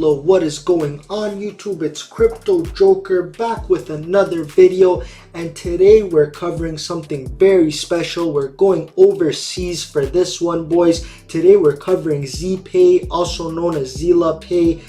Hello, what is going on YouTube? It's Crypto Joker back with another video, and today we're covering something very special. We're going overseas for this one, boys. Today we're covering ZPAE, also known as ZPAYae.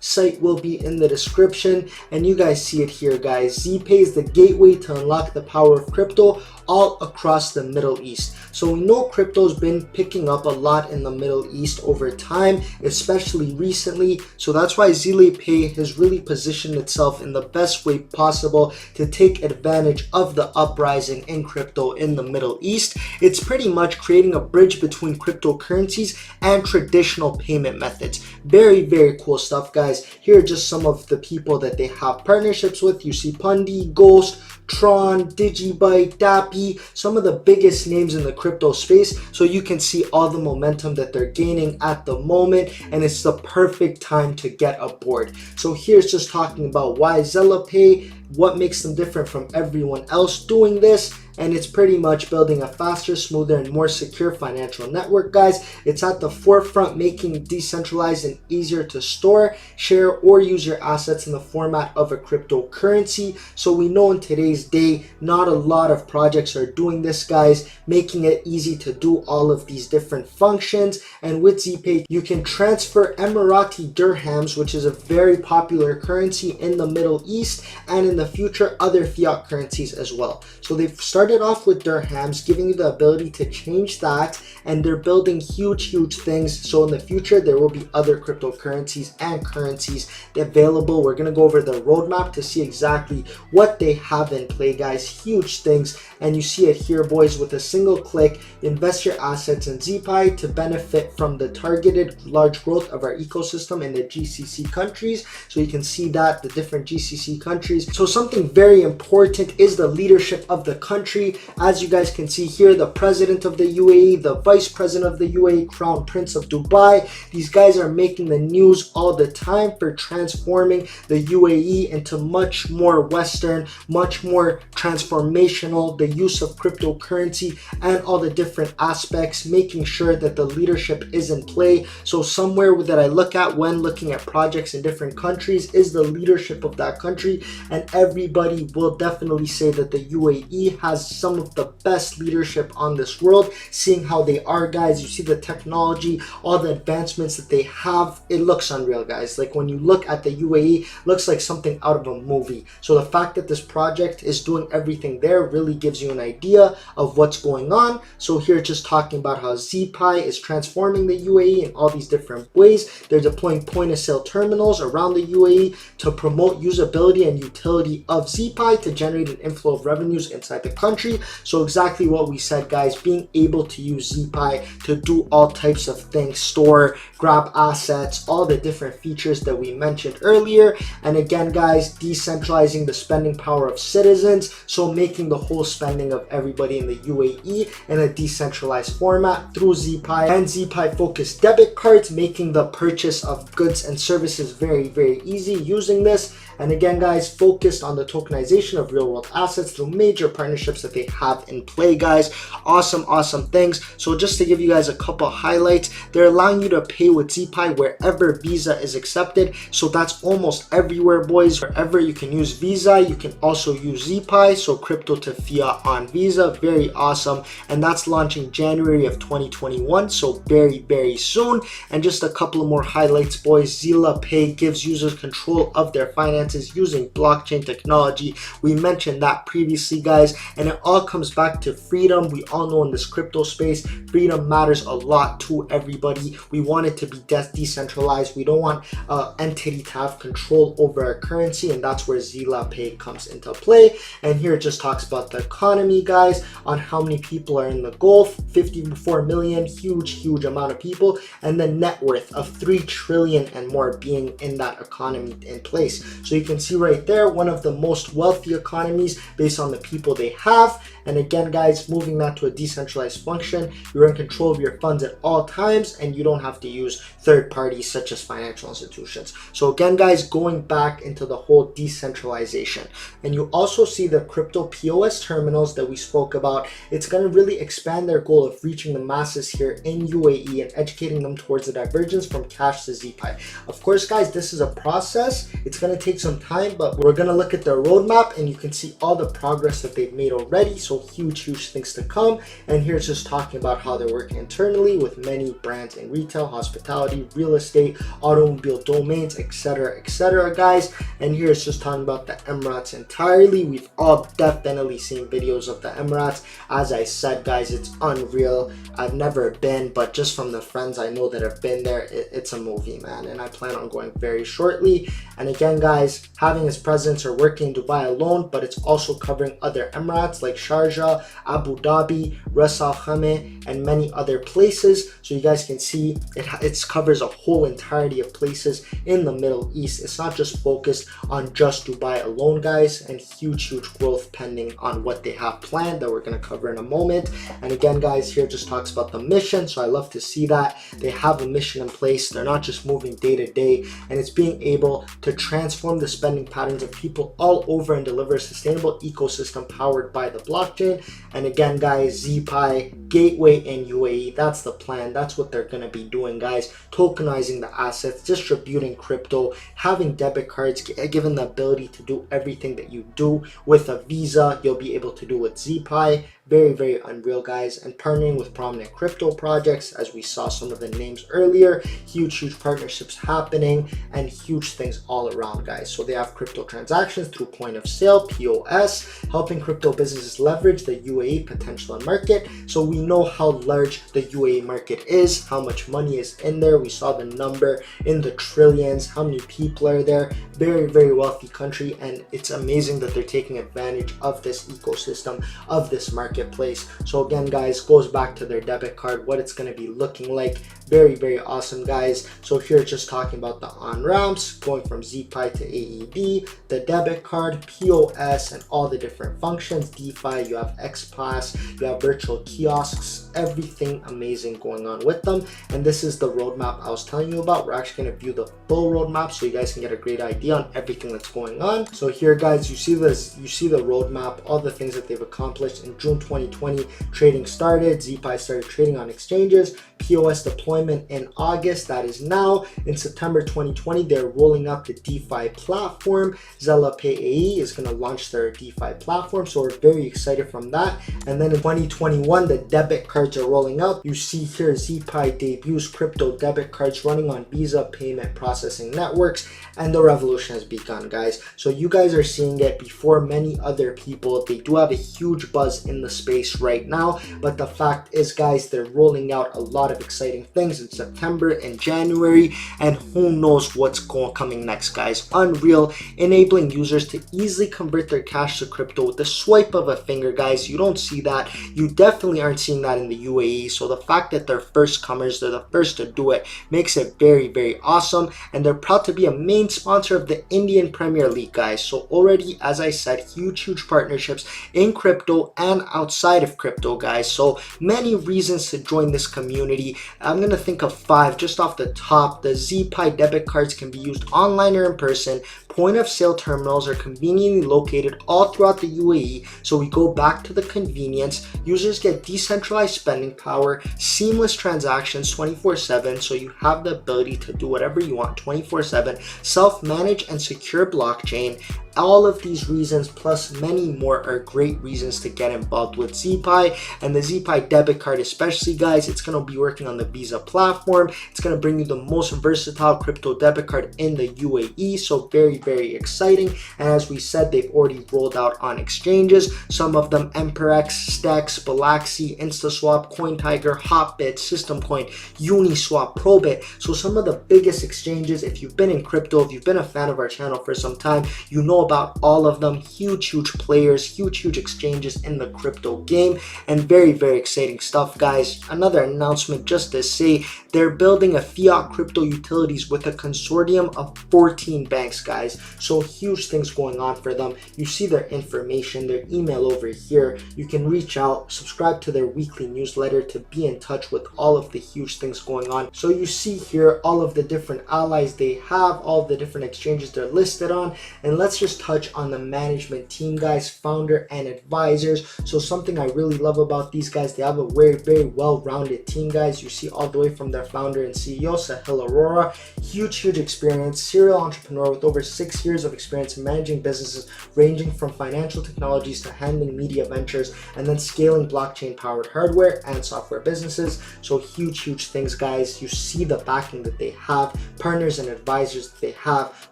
Site will be in the description, and you guys see it here, guys. ZPAE is the gateway to unlock the power of crypto all across the Middle East. So we know crypto's been picking up a lot in the Middle East over time, especially recently. So that's why ZPAE has really positioned itself in the best way possible to take advantage of the uprising in crypto in the Middle East. It's pretty much creating a bridge between cryptocurrencies and traditional payment methods. Very, very cool stuff, guys. Here are just some of the people that they have partnerships with. You see Pundi, Ghost, Tron, Digibyte, Dappy, some of the biggest names in the crypto space. So you can see all the momentum that they're gaining at the moment, and it's the perfect time to get aboard. So here's just talking about why ZPAE, what makes them different from everyone else doing this, and it's pretty much building a faster, smoother, and more secure financial network, guys. It's at the forefront, making it decentralized and easier to store, share, or use your assets in the format of a cryptocurrency. So we know in today's day, not a lot of projects are doing this, guys, making it easy to do all of these different functions. And with ZPAE, you can transfer Emirati dirhams, which is a very popular currency in the Middle East, and in the future, other fiat currencies as well. So they've started off with dirhams, giving you the ability to change that, and they're building huge things. So in the future, there will be other cryptocurrencies and currencies available. We're going to go over the roadmap to see exactly what they have in play, guys. Huge things, and you see it here, boys. With a single click, invest your assets in ZPAE to benefit from the targeted large growth of our ecosystem in the GCC countries. So you can see that the different GCC countries. So something very important is the leadership of the country. As you guys can see here, the president of the UAE, the vice president of the UAE, Crown Prince of Dubai, these guys are making the news all the time for transforming the UAE into much more Western, much more transformational, the use of cryptocurrency and all the different aspects, making sure that the leadership is in play. So somewhere that I look at when looking at projects in different countries is the leadership of that country, and everybody will definitely say that the UAE has some of the best leadership on this world. Seeing how they are, guys, you see the technology, all the advancements that they have, it looks unreal, guys. Like when you look at the UAE, looks like something out of a movie. So the fact that this project is doing everything there really gives you an idea of what's going on. So here just talking about how ZPAE is transforming the UAE in all these different ways. They're deploying point of sale terminals around the UAE to promote usability and utility of ZPAE to generate an inflow of revenues inside the country. So exactly what we said, guys, being able to use ZPAE to do all types of things, store, grab assets, all the different features that we mentioned earlier. And again, guys, decentralizing the spending power of citizens, so making the whole spending of everybody in the UAE in a decentralized format through ZPAE, and ZPAE focused debit cards, making the purchase of goods and services very easy using this. And again, guys, focused on the tokenization of real world assets through major partnerships that they have in play, guys. Awesome things. So just to give you guys a couple highlights, they're allowing you to pay with ZPAE wherever Visa is accepted. So that's almost everywhere, boys. Wherever you can use Visa, you can also use ZPAE. So crypto to fiat on Visa, very awesome. And that's launching January of 2021, so very soon. And just a couple of more highlights, boys. ZPAE gives users control of their finances using blockchain technology. We mentioned that previously, guys, and it all comes back to freedom. We all know in this crypto space, freedom matters a lot to everybody. We want it to be decentralized. We don't want an entity to have control over our currency, and that's where ZPAE comes into play. And here it just talks about the economy, guys, on how many people are in the Gulf. 54 million, huge amount of people, and the net worth of 3 trillion and more being in that economy in place. So you can see right there, one of the most wealthy economies based on the people they have. And again, guys, moving that to a decentralized function, you're in control of your funds at all times, and you don't have to use third parties such as financial institutions. So again, guys, going back into the whole decentralization. And you also see the crypto POS terminals that we spoke about. It's going to really expand their goal of reaching the masses here in UAE and educating them towards the divergence from cash to ZPAE. Of course, guys, this is a process. It's going to take some time, but we're going to look at their roadmap, and you can see all the progress that they've made already. So huge things to come. And here's just talking about how they're working internally with many brands in retail, hospitality, real estate, automobile domains, etc, guys. And here's just talking about the Emirats entirely. We've all definitely seen videos of the Emirats. As I said, guys, it's unreal. I've never been, but just from the friends I know that have been there, it's a movie, man, and I plan on going very shortly. And again, guys, having his presence or working in Dubai alone, but it's also covering other Emirates like Sharjah, Abu Dhabi, Ras Al Khaimah, and many other places. So you guys can see it covers a whole entirety of places in the Middle East. It's not just focused on just Dubai alone, guys, and huge growth pending on what they have planned that we're going to cover in a moment. And again, guys, here just talks about the mission. So I love to see that they have a mission in place. They're not just moving day to day, and it's being able to transform the spending patterns of people all over and deliver a sustainable ecosystem powered by the blockchain. And again, guys, ZPAE gateway in UAE, that's the plan. That's what they're going to be doing, guys. Tokenizing the assets, distributing crypto, having debit cards, given the ability to do everything that you do with a Visa, you'll be able to do with ZPAE. Very unreal, guys. And partnering with prominent crypto projects, as we saw some of the names earlier. Huge partnerships happening and huge things all around, guys. So they have crypto transactions through point of sale, POS, helping crypto businesses leverage the UAE potential and market. So we know how large the UAE market is, how much money is in there. We saw the number in the trillions, how many people are there. Very wealthy country, and it's amazing that they're taking advantage of this ecosystem, of this marketplace. So again, guys, goes back to their debit card, what it's going to be looking like. Very awesome, guys. So here just talking about the on-ramps going from ZPAE to AED, the debit card, POS, and all the different functions. DeFi, you have XPass, you have virtual kiosks, everything amazing going on with them. And this is the roadmap I was telling you about. We're actually going to view the full roadmap so you guys can get a great idea on everything that's going on. So here, guys, you see the roadmap, all the things that they've accomplished. In June 2020, trading started. ZPAE started trading on exchanges. POS deployment in August, that is now. In September 2020, they're rolling out the DeFi platform. ZPAE is going to launch their DeFi platform, so we're very excited from that. And then in 2021, the debit cards are rolling out. You see here ZPAE debuts crypto debit cards running on Visa payment processing networks, and the revolution has begun, guys. So you guys are seeing it before many other people. They do have a huge buzz in the space right now, but the fact is, guys, they're rolling out a lot of exciting things in September and January, and who knows what's coming next, guys. Unreal, enabling users to easily convert their cash to crypto with the swipe of a finger, guys. You don't see that. You definitely aren't seeing that in the UAE. So the fact that they're first comers, they're the first to do it, makes it very awesome. And they're proud to be a main sponsor of the Indian Premier League, guys. So already, as I said, huge partnerships in crypto and outside of crypto, guys. So many reasons to join this community. I'm going to think of 5 just off the top. The ZPAE debit cards can be used online or in person. Point of sale terminals are conveniently located all throughout the UAE. So we go back to the convenience. Users get decentralized spending power, seamless transactions 24/7. So you have the ability to do whatever you want 24/7. Self-managed and secure blockchain. All of these reasons plus many more are great reasons to get involved with ZPAE. And the ZPAE debit card especially, guys, it's going to be working on the Visa platform. It's going to bring you the most versatile crypto debit card in the UAE. So very exciting. And as we said, they've already rolled out on exchanges. Some of them Emperex, Stex, Balaxy, InstaSwap, CoinTiger, Hotbit, SystemCoin, Uniswap, Probit. So some of the biggest exchanges. If you've been in crypto, if you've been a fan of our channel for some time, you know know about all of them. Huge players, huge exchanges in the crypto game, and very exciting stuff, guys. Another announcement just to say, they're building a fiat crypto utilities with a consortium of 14 banks, guys. So huge things going on for them. You see their information, their email over here. You can reach out, subscribe to their weekly newsletter to be in touch with all of the huge things going on. So you see here all of the different allies they have, all of the different exchanges they're listed on. And let's just touch on the management team, guys, founder and advisors. So something I really love about these guys, they have a very well-rounded team, guys. You see all the way from their founder and CEO, Sahil Arora, huge experience, serial entrepreneur with over 6 years of experience in managing businesses ranging from financial technologies to handling media ventures and then scaling blockchain powered hardware and software businesses. So huge things, guys. You see the backing that they have, partners and advisors that they have.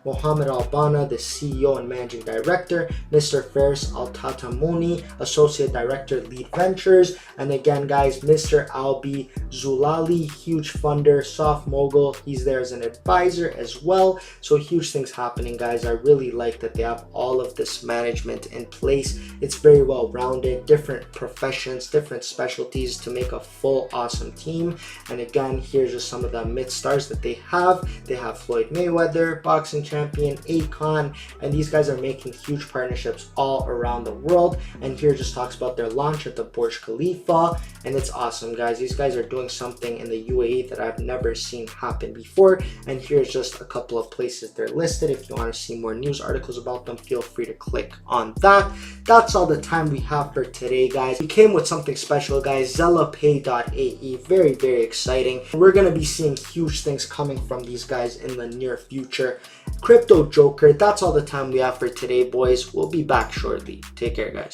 Mohammed Albana, the CEO and managing director, Mr. Faris Al-Tatamuni, associate director, lead ventures, and again, guys, Mr. Albi Zulali, huge funder, soft mogul, he's there as an advisor as well. So huge things happening, guys. I really like that they have all of this management in place. It's very well rounded, different professions, different specialties to make a full awesome team. And again, here's just some of the mid stars that they have. They have Floyd Mayweather, boxing champion, Akon, and these guys are making huge partnerships all around the world. And here just talks about their launch at the Burj Khalifa, and it's awesome, guys. These guys are doing something in the UAE that I've never seen happen before. And here's just a couple of places they're listed. If you want to see more news articles about them, feel free to click on that. That's all the time we have for today, guys. We came with something special, guys. ZPAE, very exciting. We're gonna be seeing huge things coming from these guys in the near future. Crypto Joker, that's all the time we have for today, boys. We'll be back shortly. Take care, guys.